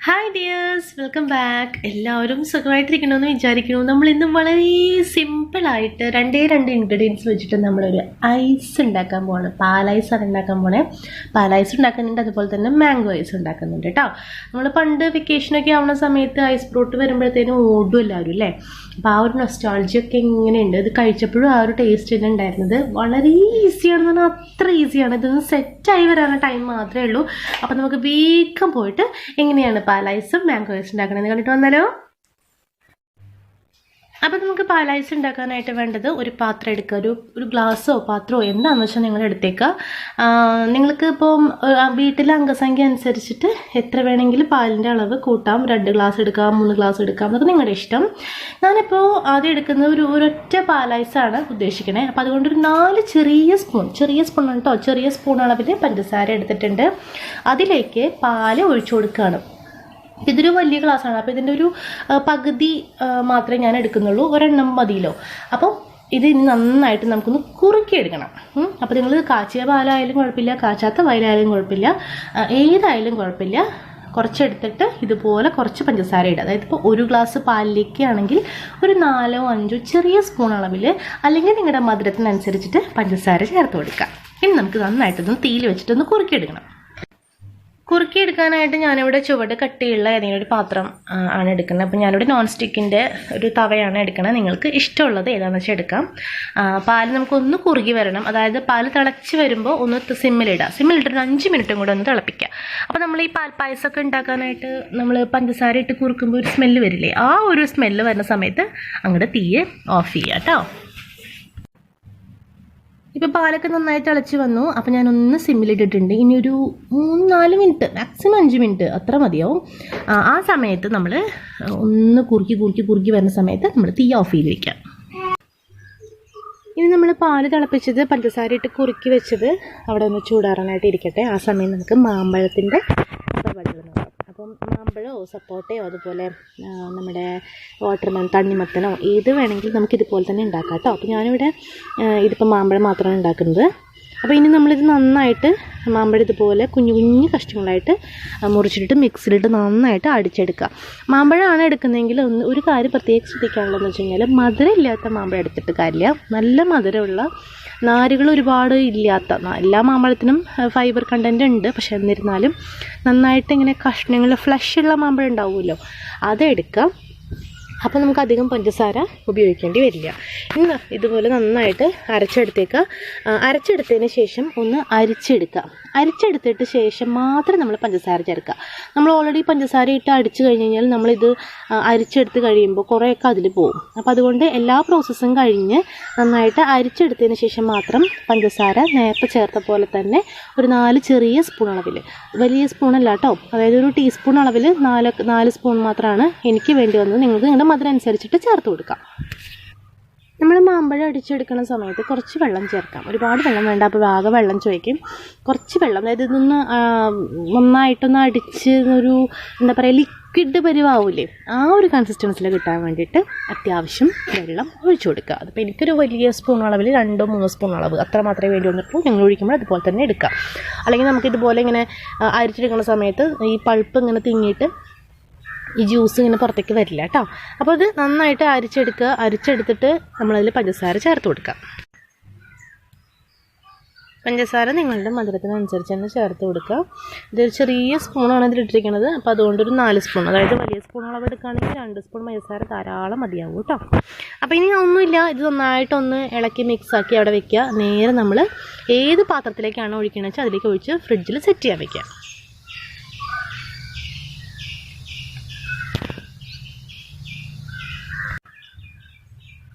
Hi dears, welcome back. എല്ലാവരും സുഖമായിട്ടിരിക്കണമെന്ന് വിചാരിക്കുന്നു. നമ്മൾ ഇന്ന് വളരെ സിമ്പിളായിട്ട് രണ്ട് ഇൻഗ്രീഡിയൻസ് വെച്ചിട്ട് നമ്മളൊരു ഐസ് ഉണ്ടാക്കാൻ പോവാണ്. പാലൈസാണ് ഉണ്ടാക്കാൻ പോണേ. പാലൈസ് ഉണ്ടാക്കുന്നുണ്ട്, അതുപോലെ തന്നെ മാംഗോ ഐസ് ഉണ്ടാക്കുന്നുണ്ട് കേട്ടോ. നമ്മൾ പണ്ട് വെക്കേഷനൊക്കെ ആവുന്ന സമയത്ത് ഐസ് ഫ്രൂട്ട് വരുമ്പോഴത്തേനും ഓടും എല്ലാവരും അല്ലേ. അപ്പോൾ ആ ഒരു നൊസ്റ്റാൾജിയൊക്കെ എങ്ങനെയുണ്ട്, ഇത് കഴിച്ചപ്പോഴും ആ ഒരു ടേസ്റ്റ് തന്നെ ഉണ്ടായിരുന്നത്. വളരെ ഈസിയാണെന്ന് പറഞ്ഞാൽ അത്ര ഈസിയാണ്. ഇതൊന്ന് സെറ്റായി വരാനുള്ള ടൈം മാത്രമേ ഉള്ളൂ. അപ്പോൾ നമുക്ക് വേഗം പോയിട്ട് എങ്ങനെയാണ് പാലൈസും മാംഗോയ്സും ഉണ്ടാക്കണമെന്ന് കണ്ടിട്ട് വന്നാലോ. അപ്പോൾ നമുക്ക് പാലൈസ് ഉണ്ടാക്കാനായിട്ട് വേണ്ടത് ഒരു പാത്രം എടുക്കുക. ഒരു ഗ്ലാസ്സോ പാത്രമോ എന്താണെന്ന് വെച്ചാൽ നിങ്ങൾ എടുത്തേക്കുക. നിങ്ങൾക്ക് ഇപ്പം വീട്ടിലെ അംഗസംഖ്യ അനുസരിച്ചിട്ട് എത്ര വേണമെങ്കിലും പാലിൻ്റെ അളവ് കൂട്ടാം. 2 ഗ്ലാസ് എടുക്കാം, 3 ഗ്ലാസ് എടുക്കാം, അതൊക്കെ നിങ്ങളുടെ ഇഷ്ടം. ഞാനിപ്പോൾ ആദ്യം എടുക്കുന്നത് ഒരൊറ്റ പാലൈസാണ് ഉദ്ദേശിക്കണേ. അപ്പോൾ അതുകൊണ്ട് ഒരു 4 ചെറിയ സ്പൂൺ കേട്ടോ, ചെറിയ സ്പൂൺ അളവിൽ പഞ്ചസാര എടുത്തിട്ടുണ്ട്. അതിലേക്ക് പാല് ഒഴിച്ചു കൊടുക്കുകയാണ്. ഇതൊരു വലിയ ഗ്ലാസ്സാണ്, അപ്പോൾ ഇതിൻ്റെ ഒരു പകുതി മാത്രമേ ഞാൻ എടുക്കുന്നുള്ളൂ. ഒരെണ്ണം മതിയല്ലോ. അപ്പോൾ ഇത് ഇനി നന്നായിട്ട് നമുക്കൊന്ന് കുറുക്കിയെടുക്കണം. അപ്പോൾ നിങ്ങൾ കാച്ചിയ പാലായാലും കുഴപ്പമില്ല, കാച്ചാത്ത പാലായാലും കുഴപ്പമില്ല, ഏതായാലും കുഴപ്പമില്ല. കുറച്ചെടുത്തിട്ട് ഇതുപോലെ കുറച്ച് പഞ്ചസാര ഇടുക. അതായത് ഇപ്പോൾ 1 ഗ്ലാസ് പാലിലേക്ക് ആണെങ്കിൽ ഒരു 4-5 ചെറിയ സ്പൂൺ അളവിൽ, അല്ലെങ്കിൽ നിങ്ങളുടെ മധുരത്തിനനുസരിച്ചിട്ട് പഞ്ചസാര ചേർത്ത് കൊടുക്കുക. ഇനി നമുക്ക് നന്നായിട്ടൊന്ന് തീയിൽ വെച്ചിട്ടൊന്ന് കുറുക്കിയെടുക്കണം. കുറുക്കിയെടുക്കാനായിട്ട് ഞാനിവിടെ ചുവട് കട്ടിയുള്ള ഏതെങ്കിലും ഒരു പാത്രം ആണ് എടുക്കുന്നത്. അപ്പോൾ ഞാനിവിടെ നോൺ സ്റ്റിക്കിൻ്റെ ഒരു തവയാണ് എടുക്കുന്നത്. നിങ്ങൾക്ക് ഇഷ്ടമുള്ളത് ഏതാണെന്ന് വെച്ചാൽ എടുക്കാം. പാല് നമുക്കൊന്ന് കുറുകി വരണം. അതായത് പാല് തിളച്ച് വരുമ്പോൾ ഒന്ന് സിമ്മിലിട്ടൊരു 5 മിനിറ്റും കൂടെ ഒന്ന് തിളപ്പിക്കുക. അപ്പോൾ നമ്മൾ ഈ പാൽപ്പായസമൊക്കെ ഉണ്ടാക്കാനായിട്ട് നമ്മൾ പഞ്ചസാര ഇട്ട് കുറുക്കുമ്പോൾ ഒരു സ്മെല്ല് വരില്ലേ, ആ ഒരു സ്മെല്ല് വരുന്ന സമയത്ത് അങ്ങോട്ട് തീയെ ഓഫ് ചെയ്യുക കേട്ടോ. ഇപ്പോൾ പാലൊക്കെ നന്നായി തിളച്ച് വന്നു. അപ്പോൾ ഞാനൊന്ന് സിമ്മിലിട്ടിട്ടുണ്ട്. ഇനി ഒരു 3-4 മിനിറ്റ്, മാക്സിമം 5 മിനിറ്റ് അത്ര മതിയാവും. ആ സമയത്ത് നമ്മൾ ഒന്ന് കുറുക്കി വരുന്ന സമയത്ത് നമ്മൾ തീ ഓഫ് ചെയ്ത് വയ്ക്കാം. ഇനി നമ്മൾ പാല് തിളപ്പിച്ചത്, പഞ്ചസാര ഇട്ട് കുറുക്കി വെച്ചത് അവിടെ ഒന്ന് ചൂടാറാനായിട്ട് ഇരിക്കട്ടെ. ആ സമയം നമുക്ക് മാമ്പഴത്തിൻ്റെ പരിപാടികൾ നോക്കാം. അപ്പം മാമ്പഴമോ സപ്പോട്ടയോ അതുപോലെ നമ്മുടെ വാട്ടർമെലൺ, തണ്ണിമത്തനോ ഏത് വേണമെങ്കിലും നമുക്കിതുപോലെ തന്നെ ഉണ്ടാക്കാം കേട്ടോ. അപ്പോൾ ഞാനിവിടെ ഇതിപ്പോൾ മാമ്പഴം മാത്രമാണ് ഉണ്ടാക്കുന്നത്. അപ്പോൾ ഇനി നമ്മളിത് നന്നായിട്ട് മാമ്പഴം ഇതുപോലെ കുഞ്ഞു കഷ്ണങ്ങളായിട്ട് മുറിച്ചിട്ട് മിക്സിയിലിട്ട് നന്നായിട്ട് അടിച്ചെടുക്കുക. മാമ്പഴമാണ് എടുക്കുന്നതെങ്കിൽ ഒരു കാര്യം പ്രത്യേകം ശ്രദ്ധിക്കാനുള്ളതെന്ന് വെച്ച് കഴിഞ്ഞാൽ മധുരം ഇല്ലാത്ത മാമ്പഴം എടുത്തിട്ട് കാര്യമില്ല. നല്ല മധുരമുള്ള, നാരുകൾ ഒരുപാട് ഇല്ലാത്ത, എല്ലാ മാമ്പഴത്തിനും ഫൈബർ കണ്ടൻറ്റ് ഉണ്ട്. പക്ഷെ എന്നിരുന്നാലും നന്നായിട്ട് ഇങ്ങനെ കഷ്ണങ്ങൾ ഫ്ലഷുള്ള മാമ്പഴം ഉണ്ടാവുമല്ലോ, അതെടുക്കുക. അപ്പോൾ നമുക്ക് അധികം പഞ്ചസാര ഉപയോഗിക്കേണ്ടി വരില്ല. ഇന്ന് ഇതുപോലെ നന്നായിട്ട് അരച്ചെടുത്തേക്കുക. അരച്ചെടുത്തതിന് ശേഷം ഒന്ന് അരിച്ചെടുത്തിട്ട് ശേഷം മാത്രം നമ്മൾ പഞ്ചസാര ചേർക്കുക. നമ്മൾ ഓൾറെഡി പഞ്ചസാര ഇട്ട് അടിച്ചു കഴിഞ്ഞ് കഴിഞ്ഞാൽ നമ്മളിത് അരിച്ചെടുത്ത് കഴിയുമ്പോൾ കുറേയൊക്കെ അതിൽ പോകും. അപ്പോൾ അതുകൊണ്ട് എല്ലാ പ്രോസസ്സും കഴിഞ്ഞ് നന്നായിട്ട് അരിച്ചെടുത്തതിന് ശേഷം മാത്രം പഞ്ചസാര നേരത്തെ ചേർത്ത പോലെ തന്നെ ഒരു 4 ചെറിയ സ്പൂൺ അളവിൽ, വലിയ സ്പൂണല്ല കേട്ടോ, അതായത് ഒരു ടീസ്പൂൺ അളവിൽ 4 സ്പൂൺ മാത്രമാണ് എനിക്ക് വേണ്ടി വന്നത്. നിങ്ങൾക്ക് നിങ്ങളുടെ മധുരം അനുസരിച്ചിട്ട് ചേർത്ത് കൊടുക്കാം. നമ്മൾ മാമ്പഴം അടിച്ചെടുക്കുന്ന സമയത്ത് കുറച്ച് വെള്ളം ചേർക്കാം. ഒരുപാട് വെള്ളം വേണ്ട, അപ്പോൾ ആകെ വെള്ളം ചോദിക്കും. കുറച്ച് വെള്ളം, അതായത് ഇതൊന്ന് നന്നായിട്ടൊന്ന് അടിച്ച് ഒരു എന്താ പറയുക ലിക്വിഡ് പരിവാവൂലേ, ആ ഒരു കൺസിസ്റ്റൻസിൽ കിട്ടാൻ വേണ്ടിയിട്ട് അത്യാവശ്യം വെള്ളം ഒഴിച്ചു കൊടുക്കുക. അതിപ്പോൾ എനിക്കൊരു വലിയ സ്പൂൺ അളവിൽ 2-3 സ്പൂൺ അളവ് അത്ര മാത്രമേ വേണ്ടി വന്നിട്ടുള്ളൂ. നിങ്ങൾ ഒഴിക്കുമ്പോൾ അതുപോലെ തന്നെ എടുക്കാം. അല്ലെങ്കിൽ നമുക്കിതുപോലെ ഇങ്ങനെ അരിച്ചെടുക്കുന്ന സമയത്ത് ഈ പൾപ്പ് ഇങ്ങനെ തിങ്ങിയിട്ട് ഈ ജ്യൂസ് ഇങ്ങനെ പുറത്തേക്ക് വരില്ല കേട്ടോ. അപ്പോൾ അത് നന്നായിട്ട് അരിച്ചെടുത്തിട്ട് നമ്മളതിൽ പഞ്ചസാര ചേർത്ത് കൊടുക്കാം. പഞ്ചസാര നിങ്ങളുടെ മധുരത്തിനനുസരിച്ച് തന്നെ ചേർത്ത് കൊടുക്കുക. ഇതൊരു ചെറിയ സ്പൂണാണ് ഇതിലിട്ടിരിക്കുന്നത്. അപ്പോൾ അതുകൊണ്ടൊരു 4 സ്പൂൺ, അതായത് വലിയ സ്പൂൺ അളവ് എടുക്കുകയാണെങ്കിൽ 2 സ്പൂൺ പഞ്ചസാര ധാരാളം മതിയാവും കേട്ടോ. അപ്പോൾ ഇനി ഒന്നുമില്ല, ഇത് നന്നായിട്ടൊന്ന് ഇളക്കി മിക്സാക്കി അവിടെ വെക്കുക. നേരെ നമ്മൾ ഏത് പാത്രത്തിലേക്കാണോ ഒഴിക്കണമെന്ന് വെച്ചാൽ അതിലേക്ക് ഒഴിച്ച് ഫ്രിഡ്ജിൽ സെറ്റ് ചെയ്യാൻ വയ്ക്കുക.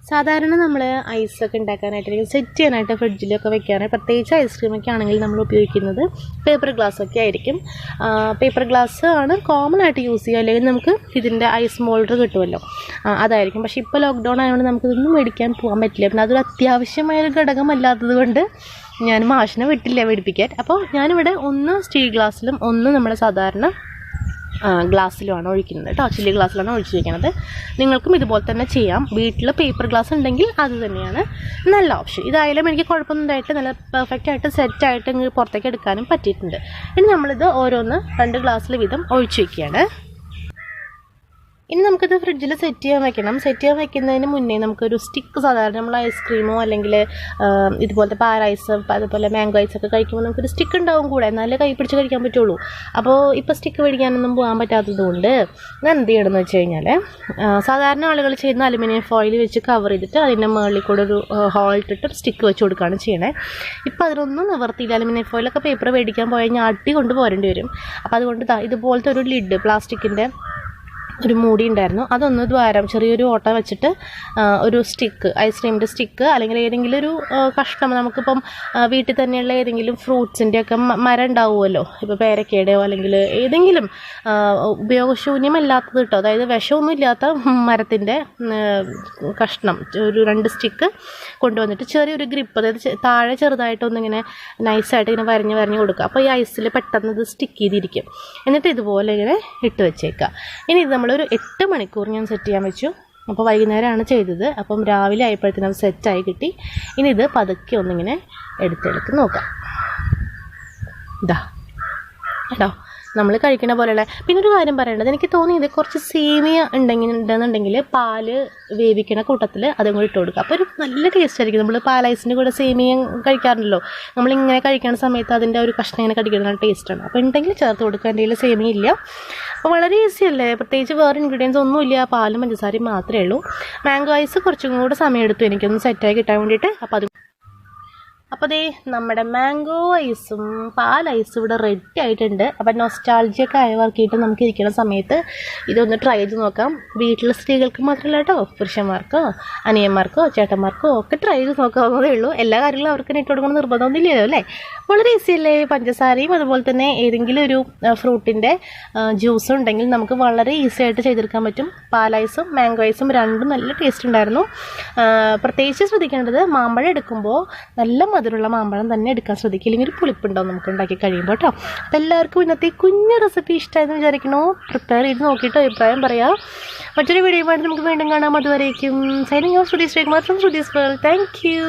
സാധാരണ നമ്മൾ ഐസൊക്കെ ഉണ്ടാക്കാനായിട്ട്, അല്ലെങ്കിൽ സെറ്റ് ചെയ്യാനായിട്ട് ഫ്രിഡ്ജിലൊക്കെ വെക്കാനായിട്ട്, പ്രത്യേകിച്ച് ഐസ്ക്രീമൊക്കെ ആണെങ്കിൽ നമ്മൾ ഉപയോഗിക്കുന്നത് പേപ്പർ ഗ്ലാസ്സൊക്കെ ആയിരിക്കും. പേപ്പർ ഗ്ലാസ് ആണ് കോമൺ ആയിട്ട് യൂസ് ചെയ്യുക. അല്ലെങ്കിൽ നമുക്ക് ഇതിൻ്റെ ഐസ് മോൾഡർ കിട്ടുമല്ലോ, അതായിരിക്കും. പക്ഷേ ഇപ്പോൾ ലോക്ക്ഡൗൺ ആയതുകൊണ്ട് നമുക്കിതൊന്നും മേടിക്കാൻ പോകാൻ പറ്റില്ല. പിന്നെ അതൊരു അത്യാവശ്യമായൊരു ഘടകമല്ലാത്തത് കൊണ്ട് ഞാൻ മാഷിനെ വിട്ടില്ല മേടിപ്പിക്കാൻ. അപ്പോൾ ഞാനിവിടെ ഒന്ന് സ്റ്റീൽ ഗ്ലാസ്സിലും ഒന്ന് നമ്മുടെ സാധാരണ ഗ്ലാസ്സിലുമാണ് ഒഴിക്കുന്നത് കേട്ടോ. ചില്ലി ഗ്ലാസ്സിലാണ് ഒഴിച്ച് വയ്ക്കുന്നത്. നിങ്ങൾക്കും ഇതുപോലെ തന്നെ ചെയ്യാം. വീട്ടിൽ പേപ്പർ ഗ്ലാസ് ഉണ്ടെങ്കിൽ അത് തന്നെയാണ് നല്ല ഓപ്ഷൻ. ഇതായാലും എനിക്ക് കുഴപ്പമൊന്നും ഉണ്ടായിട്ട് നല്ല പെർഫെക്റ്റായിട്ട് സെറ്റായിട്ട് ഇങ്ങ് പുറത്തേക്ക് എടുക്കാനും പറ്റിയിട്ടുണ്ട്. ഇനി നമ്മളിത് ഓരോന്ന് 2 ഗ്ലാസ്സിൽ വീതം ഒഴിച്ച് വയ്ക്കുകയാണ്. ഇനി നമുക്കിത് ഫ്രിഡ്ജിൽ സെറ്റ് ചെയ്യാൻ വെക്കണം. സെറ്റ് ചെയ്യാൻ വെക്കുന്നതിന് മുന്നേ നമുക്കൊരു സ്റ്റിക്ക്, സാധാരണ നമ്മൾ ഐസ്ക്രീമോ അല്ലെങ്കിൽ ഇതുപോലത്തെ പാലൈസ് അതുപോലെ മാംഗോ ഐസൊക്കെ കഴിക്കുമ്പോൾ നമുക്കൊരു സ്റ്റിക്ക് ഉണ്ടാവും കൂടെ, എന്നാലേ കൈ പിടിച്ച് കഴിക്കാൻ പറ്റുള്ളൂ. അപ്പോൾ ഇപ്പോൾ സ്റ്റിക്ക് മേടിക്കാനൊന്നും പോകാൻ പറ്റാത്തത് കൊണ്ട് ഞാൻ എന്ത് ചെയ്യണമെന്ന് വെച്ച് കഴിഞ്ഞാൽ, സാധാരണ ആളുകൾ ചെയ്യുന്ന അലുമിനിയം ഫോയിൽ വെച്ച് കവർ ചെയ്തിട്ട് അതിൻ്റെ മുകളിൽ കൂടെ ഒരു ഹോൾ ഇട്ടിട്ട് സ്റ്റിക്ക് വെച്ച് കൊടുക്കുകയാണ് ചെയ്യണേ. ഇപ്പോൾ അതിനൊന്നും നിവർത്തിയില്ല. അലുമിനിയം ഫോയിലൊക്കെ പേപ്പർ മേടിക്കാൻ പോയി കഴിഞ്ഞാൽ അടി കൊണ്ട് പോരേണ്ടി വരും. അപ്പോൾ അതുകൊണ്ട് ഇതുപോലത്തെ ഒരു ലിഡ്, പ്ലാസ്റ്റിക്കിൻ്റെ ഒരു മൂടി ഉണ്ടായിരുന്നു, അതൊന്ന് ചെറിയൊരു ഓട്ട വെച്ചിട്ട് ഒരു സ്റ്റിക്ക്, ഐസ്ക്രീമിൻ്റെ സ്റ്റിക്ക് അല്ലെങ്കിൽ ഏതെങ്കിലും ഒരു കഷ്ണം, നമുക്കിപ്പം വീട്ടിൽ തന്നെയുള്ള ഏതെങ്കിലും ഫ്രൂട്ട്സിൻ്റെയൊക്കെ മരം ഉണ്ടാവുമല്ലോ, ഇപ്പോൾ പേരക്കയുടെയോ അല്ലെങ്കിൽ ഏതെങ്കിലും ഉപയോഗശൂന്യമല്ലാത്തത് കേട്ടോ, അതായത് വിഷമൊന്നും ഇല്ലാത്ത മരത്തിൻ്റെ കഷ്ണം, ഒരു 2 സ്റ്റിക്ക് കൊണ്ടുവന്നിട്ട് ചെറിയൊരു ഗ്രിപ്പ്, അതായത് താഴെ ചെറുതായിട്ടൊന്നിങ്ങനെ നൈസായിട്ട് ഇങ്ങനെ വരഞ്ഞ് കൊടുക്കുക. അപ്പോൾ ഈ ഐസിൽ പെട്ടെന്ന് ഇത് സ്റ്റിക്ക് ചെയ്തിരിക്കും. എന്നിട്ട് ഇതുപോലെ ഇങ്ങനെ ഇട്ട് വെച്ചേക്കുക. ഇനി ഇത് നമ്മളൊരു 8 മണിക്കൂർ ഞാൻ സെറ്റ് ചെയ്യാൻ വെച്ചു. അപ്പോൾ വൈകുന്നേരമാണ് ചെയ്തത്. അപ്പം രാവിലെ ആയപ്പോഴത്തേനും അത് സെറ്റായി കിട്ടി. ഇനി ഇത് പതുക്കെ ഒന്നിങ്ങനെ എടുത്ത് നോക്കാം. ഇതാ കേട്ടോ, നമ്മൾ കഴിക്കുന്ന പോലെയുള്ള. പിന്നെ ഒരു കാര്യം പറയേണ്ടത്, എനിക്ക് തോന്നിയത് കുറച്ച് സേമിയ ഉണ്ടെന്നുണ്ടെങ്കിൽ പാല് വേവിക്കണ കൂട്ടത്തിൽ അതും കൂടി ഇട്ട് കൊടുക്കുക. അപ്പോൾ ഒരു നല്ല ടേസ്റ്റ് ആയിരിക്കും. നമ്മൾ പാലൈസിൻ്റെ കൂടെ സേമിയ കഴിക്കാറുണ്ടല്ലോ, നമ്മളിങ്ങനെ കഴിക്കുന്ന സമയത്ത് അതിൻ്റെ ഒരു കഷ്ണം ഇങ്ങനെ കടിക്കുന്ന ടേസ്റ്റാണ്. അപ്പോൾ ഉണ്ടെങ്കിൽ ചേർത്ത് കൊടുക്കുക. എൻ്റെ കയ്യിൽ സേമിയ ഇല്ല. അപ്പോൾ വളരെ ഈസി അല്ലേ, പ്രത്യേകിച്ച് വേറെ ഇൻഗ്രീഡിയൻസ് ഒന്നുമില്ല, പാലും പഞ്ചസാരയും മാത്രമേ ഉള്ളൂ. മാംഗോ ഐസ് കുറച്ചും കൂടെ സമയം എടുത്തു എനിക്കൊന്ന് സെറ്റായി കിട്ടാൻ വേണ്ടിയിട്ട്. അപ്പോൾ ദേ നമ്മുടെ മാംഗോ ഐസും പാലൈസും ഇവിടെ റെഡി ആയിട്ടുണ്ട്. അപ്പം നൊസ്റ്റാൾജിയൊക്കെ ആയവർക്കിട്ട് നമുക്ക് ഇരിക്കുന്ന സമയത്ത് ഇതൊന്ന് ട്രൈ ചെയ്ത് നോക്കാം. വീട്ടിലെ സ്ത്രീകൾക്ക് മാത്രമല്ല കേട്ടോ, പുരുഷന്മാർക്കോ അനിയന്മാർക്കോ ചേട്ടന്മാർക്കോ ഒക്കെ ട്രൈ ചെയ്ത് നോക്കാവുന്നതേ ഉള്ളൂ. എല്ലാ കാര്യങ്ങളും അവർക്ക് ഇട്ട് കൊടുക്കണം നിർബന്ധമൊന്നുമില്ലല്ലോ അല്ലേ. വളരെ ഈസി അല്ലേ. പഞ്ചസാരയും അതുപോലെ തന്നെ ഏതെങ്കിലും ഒരു ഫ്രൂട്ടിൻ്റെ ജ്യൂസും ഉണ്ടെങ്കിൽ നമുക്ക് വളരെ ഈസി ആയിട്ട് ചെയ്തെടുക്കാൻ പറ്റും. പാലൈസും മാംഗോ ഐസും രണ്ടും നല്ല ടേസ്റ്റ് ഉണ്ടായിരുന്നു. പ്രത്യേകിച്ച് ശ്രദ്ധിക്കേണ്ടത്, മാമ്പഴം എടുക്കുമ്പോൾ നല്ല മധുരമുള്ള മാമ്പഴം തന്നെ എടുക്കാൻ ശ്രദ്ധിക്കുക, ഇല്ലെങ്കിൽ ഒരു പുളിപ്പുണ്ടാവും നമുക്ക് ഉണ്ടാക്കി കഴിയുമ്പോൾ കേട്ടോ. അപ്പോൾ എല്ലാവർക്കും ഇന്നത്തെ കുഞ്ഞു റെസിപ്പി ഇഷ്ടമായെന്ന് വിചാരിക്കണോ. പ്രിപ്പയർ ചെയ്ത് നോക്കിയിട്ട് അഭിപ്രായം പറയാം. മറ്റൊരു വീഡിയോയുമായിട്ട് നമുക്ക് വീണ്ടും കാണാം. അതുവരേക്കും signing off Shruti Sreekumar from Shruti's world. Thank U.